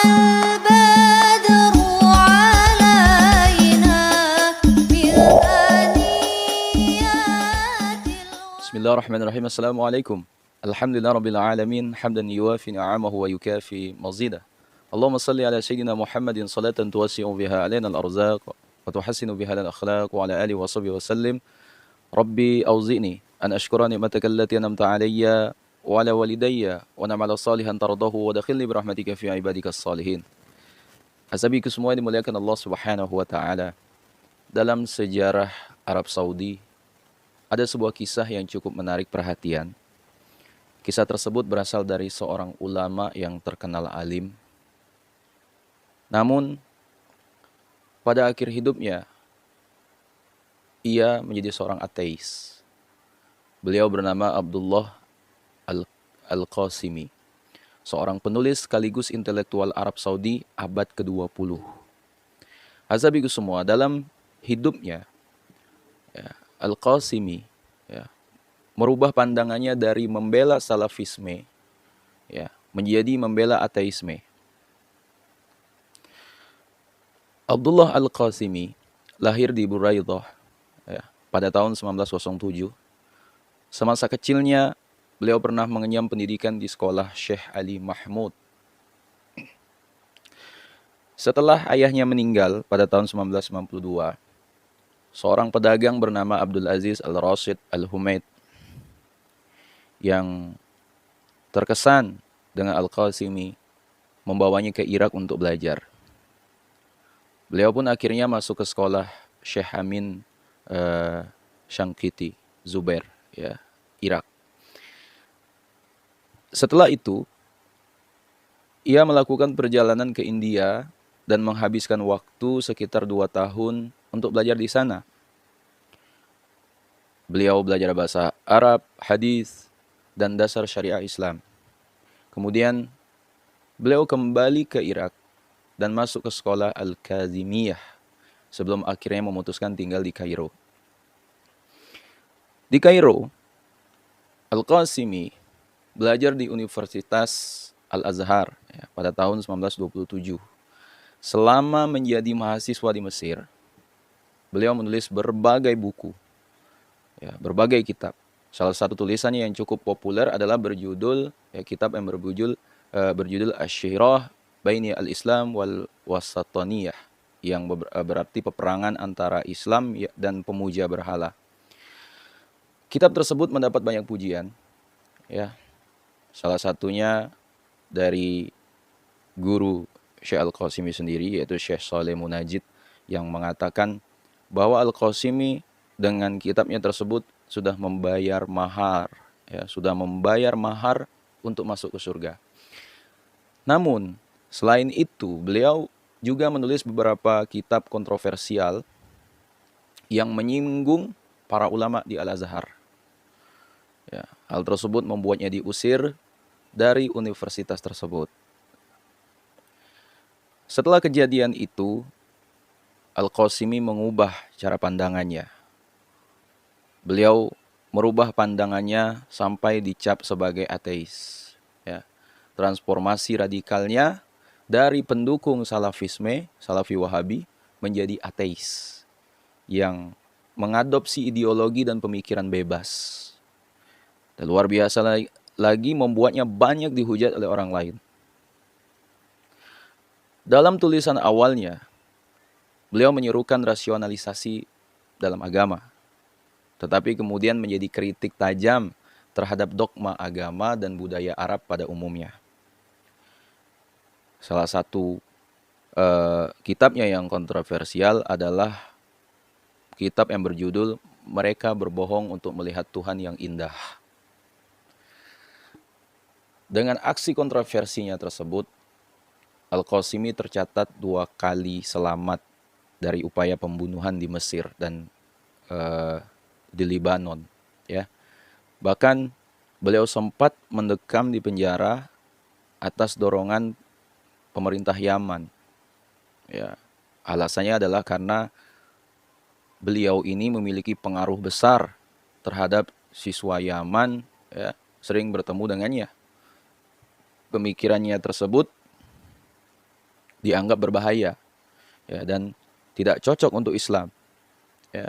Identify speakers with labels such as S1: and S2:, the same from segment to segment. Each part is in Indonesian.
S1: البدر علينا من ثنيات
S2: Bismillahirrahmanirrahim. Assalamualaikum. Alhamdulillah rabbil alamin hamdan yuwafi ni'amahu wa yukafi mazida. Allahumma salli ala sayyidina Muhammadin salatan tuwasi'u biha alaina al-arzaq wa tuhassinu biha al-akhlaq wa ala alihi wa sahbihi wa sallim. Rabbi awzi'ni an ashkura ni'mataka allati an'amta alayya wa ala walidayya wa na'mala salihan tardahu wa dakhilni birahmatika fi ibadika salihin. Asabiku semua dimuliakan Allah Subhanahu wa taala. Dalam sejarah Arab Saudi ada sebuah kisah yang cukup menarik perhatian. Kisah tersebut berasal dari seorang ulama yang terkenal alim. Namun, pada akhir hidupnya, ia menjadi seorang ateis. Beliau bernama Abdullah Al-Qasimi, seorang penulis sekaligus intelektual Arab Saudi abad ke-20. Hazabiku semua, dalam hidupnya, Al-Qasimi merubah pandangannya dari membela salafisme menjadi membela ateisme. Abdullah Al-Qasimi lahir di Buraidah pada tahun 1907. Semasa kecilnya beliau pernah mengenyam pendidikan di sekolah Syekh Ali Mahmud. Setelah ayahnya meninggal pada tahun 1992, seorang pedagang bernama Abdul Aziz Al-Rashid Al-Humaid yang terkesan dengan Al-Qasimi membawanya ke Irak untuk belajar. Beliau pun akhirnya masuk ke sekolah Syekh Amin Shankiti Zubair, Irak. Setelah itu, ia melakukan perjalanan ke India dan menghabiskan waktu sekitar 2 tahun untuk belajar di sana. Beliau belajar bahasa Arab, hadis, dan dasar syariah Islam. Kemudian beliau kembali ke Irak dan masuk ke sekolah Al-Kazimiyah sebelum akhirnya memutuskan tinggal di Kairo. Di Kairo, Al-Qasimi belajar di Universitas Al-Azhar pada tahun 1927. Selama menjadi mahasiswa di Mesir, beliau menulis berbagai buku, berbagai kitab. Salah satu tulisannya yang cukup populer adalah kitab yang berjudul Asy-Syirah Baini al-Islam wal Wasataniyah, yang berarti peperangan antara Islam dan pemuja berhala. Kitab tersebut mendapat banyak pujian, salah satunya dari guru Syekh Al-Qasimi sendiri, yaitu Syekh Saleh Munajid, yang mengatakan bahwa Al-Qasimi dengan kitabnya tersebut sudah membayar mahar untuk masuk ke surga. Namun, selain itu, beliau juga menulis beberapa kitab kontroversial yang menyinggung para ulama di Al-Azhar. Hal tersebut membuatnya diusir dari universitas tersebut. Setelah kejadian itu, Al-Qasimi mengubah cara pandangannya. Beliau merubah pandangannya sampai dicap sebagai ateis. Transformasi radikalnya dari pendukung salafisme, salafi wahabi, menjadi ateis yang mengadopsi ideologi dan pemikiran bebas. Dan luar biasa lagi membuatnya banyak dihujat oleh orang lain. Dalam tulisan awalnya, beliau menyerukan rasionalisasi dalam agama, tetapi kemudian menjadi kritik tajam terhadap dogma agama dan budaya Arab pada umumnya. Salah satu kitabnya yang kontroversial adalah kitab yang berjudul Mereka Berbohong untuk Melihat Tuhan yang Indah. Dengan aksi kontroversinya tersebut, Al-Qasimi tercatat 2 kali selamat dari upaya pembunuhan di Mesir dan di Libanon. Bahkan beliau sempat mendekam di penjara atas dorongan pemerintah Yaman. Alasannya adalah karena beliau ini memiliki pengaruh besar terhadap siswa Yaman, sering bertemu dengannya. Pemikirannya tersebut dianggap berbahaya, ya, dan tidak cocok untuk Islam, ya.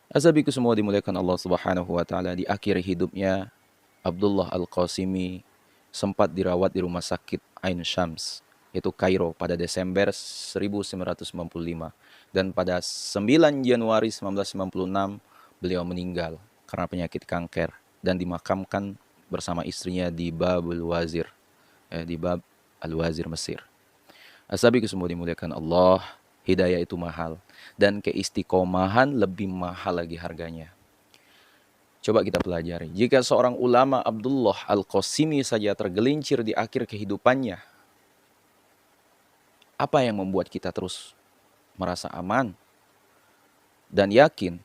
S2: Azabiku semua dimuliakan Allah Subhanahu wa taala, di akhir hidupnya Abdullah Al-Qasimi sempat dirawat di rumah sakit Ain Syams, yaitu Kairo, pada Desember 1995, dan pada 9 Januari 1996 beliau meninggal karena penyakit kanker dan dimakamkan bersama istrinya di Babul Wazir, di Bab Al-Wazir, Mesir. Asabiku semua dimuliakan Allah, hidayah itu mahal dan keistiqomahan lebih mahal lagi harganya. Coba kita pelajari. Jika seorang ulama Abdullah Al-Qasimi saja tergelincir di akhir kehidupannya, apa yang membuat kita terus merasa aman dan yakin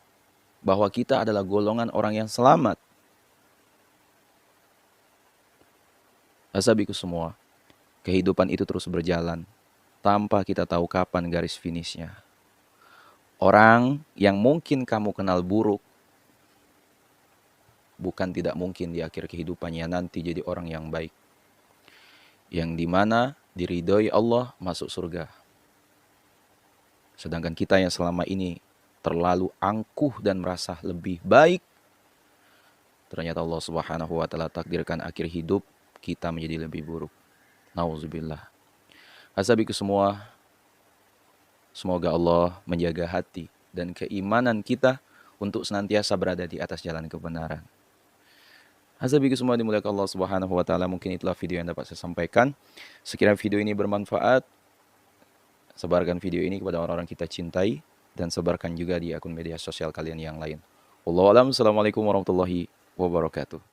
S2: bahwa kita adalah golongan orang yang selamat? Asabiku semua, kehidupan itu terus berjalan tanpa kita tahu kapan garis finishnya. Orang yang mungkin kamu kenal buruk, bukan tidak mungkin di akhir kehidupannya nanti jadi orang yang baik, yang dimana diridhoi Allah, masuk surga. Sedangkan kita yang selama ini terlalu angkuh dan merasa lebih baik, ternyata Allah Subhanahu wa taala takdirkan akhir hidup kita menjadi lebih buruk. Nauzubillah. Asabiku semua, semoga Allah menjaga hati dan keimanan kita untuk senantiasa berada di atas jalan kebenaran. Azabiku semua dimuliakan Allah Subhanahu wa taala. Mungkin itulah video yang dapat saya sampaikan. Sekiranya video ini bermanfaat, sebarkan video ini kepada orang-orang kita cintai dan sebarkan juga di akun media sosial kalian yang lain. Wallahu a'lam. Assalamualaikum warahmatullahi wabarakatuh.